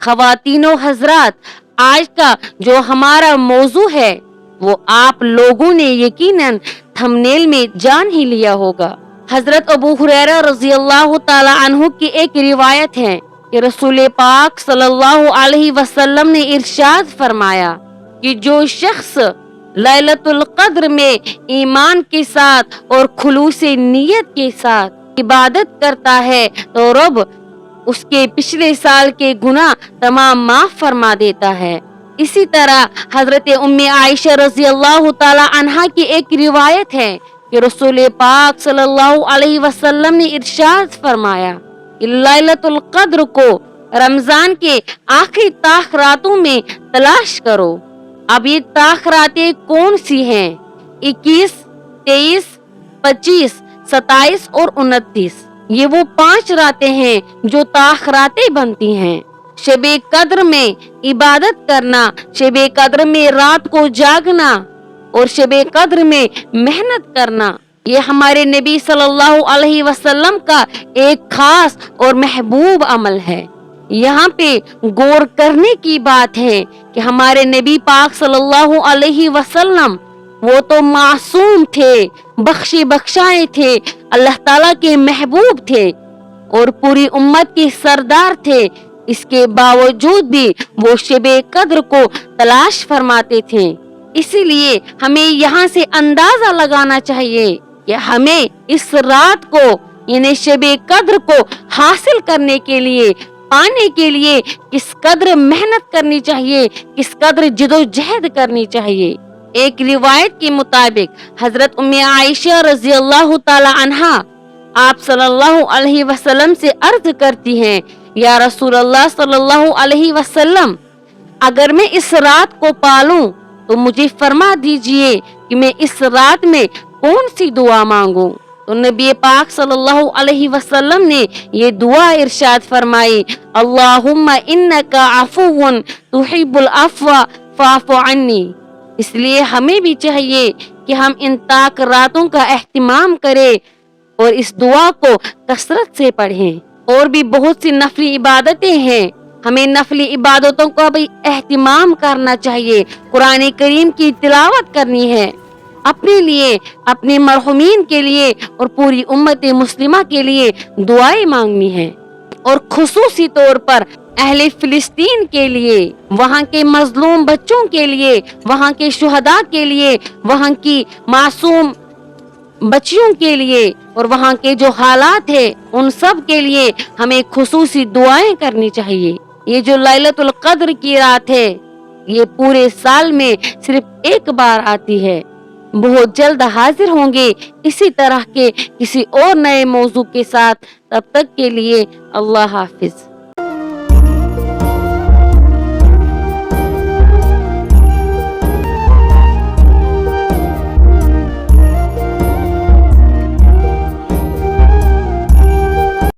ख़वातीनो हज़रात, आज का जो हमारा मौजू है वो आप लोगों ने यकीनन थंबनेल में जान ही लिया होगा। हजरत अबू हुरैरा रज़ी अल्लाह ताला अन्हु की एक रिवायत है कि रसूल पाक सल्लल्लाहु अलैहि वसल्लम ने इरशाद फरमाया कि जो शख्स लैलतुल क़द्र में ईमान के साथ और खुलूस नियत के साथ इबादत करता है तो रब उसके पिछले साल के गुनाह तमाम माफ फरमा देता है। इसी तरह हजरत उम्मे आयशा रज़ी अल्लाह ताला अन्हा की एक रिवायत है कि रसूल पाक सल्लल्लाहु अलैहि वसल्लम ने इरशाद फरमाया कि लैलतुल क़द्र को रमजान के आखिरी ताख रातों में तलाश करो। अब ये ताख रातें कौन सी हैं? 21, 23, 25, 27 और 29। ये वो 5 रातें हैं जो ताख रातें बनती हैं। शबे कद्र में इबादत करना, शबे कद्र में रात को जागना और शबे कद्र में मेहनत करना, ये हमारे नबी सल्लल्लाहु अलैहि वसल्लम का एक खास और महबूब अमल है। यहाँ पे गौर करने की बात है कि हमारे नबी पाक सल्लल्लाहु अलैहि वसल्लम वो तो मासूम थे, बख्शे बख्शाए थे, अल्लाह ताला के महबूब थे और पूरी उम्मत के सरदार थे। इसके बावजूद भी वो शबे कद्र को तलाश फरमाते थे। इसीलिए हमें यहाँ से अंदाजा लगाना चाहिए कि हमें इस रात को यानी शबे कद्र को हासिल करने के लिए, पाने के लिए किस कद्र मेहनत करनी चाहिए, किस कद्र जिदोजहद करनी चाहिए। एक रिवायत के मुताबिक हजरत उम्मे आयशा रज़ी अल्लाह ताला अन्हा आप सल्लल्लाहु अलैहि वसल्लम से अर्ज करती हैं, या रसूल अल्लाह सल्लल्लाहु अलैहि वसल्लम, अगर मैं इस रात को पालूं तो मुझे फरमा दीजिए कि मैं इस रात में कौन सी दुआ मांगूं। तो नबी पाक सल्लल्लाहु अलैहि वसल्लम ने ये दुआ इरशाद फरमाई, अल्लाहुम्मा इन्नका अफुव्वुन तुहिब्बुल अफ़्वा फ़अफ़ु अन्नी। इसलिए हमें भी चाहिए कि हम इन ताक रातों का एहतिमाम करें और इस दुआ को कसरत से पढ़ें। और भी बहुत सी नफली इबादतें हैं, हमें नफली इबादतों का भी एहतिमाम करना चाहिए। कुरान करीम की तिलावत करनी है, अपने लिए, अपने मरहुमीन के लिए और पूरी उम्मत मुस्लिमा के लिए दुआएं मांगनी है। और खुसूसी तौर पर अहले फिलिस्तीन के लिए, वहाँ के मजलूम बच्चों के लिए, वहाँ के शुहदा के लिए, वहाँ की मासूम बच्चियों के लिए और वहाँ के जो हालात है उन सब के लिए हमें खुसूसी दुआएं करनी चाहिए। ये जो लैलतुल क़द्र की रात है ये पूरे साल में सिर्फ एक बार आती है। बहुत जल्द हाजिर होंगे इसी तरह के किसी और नए मौजू के साथ। तब तक के लिए अल्लाह हाफिज।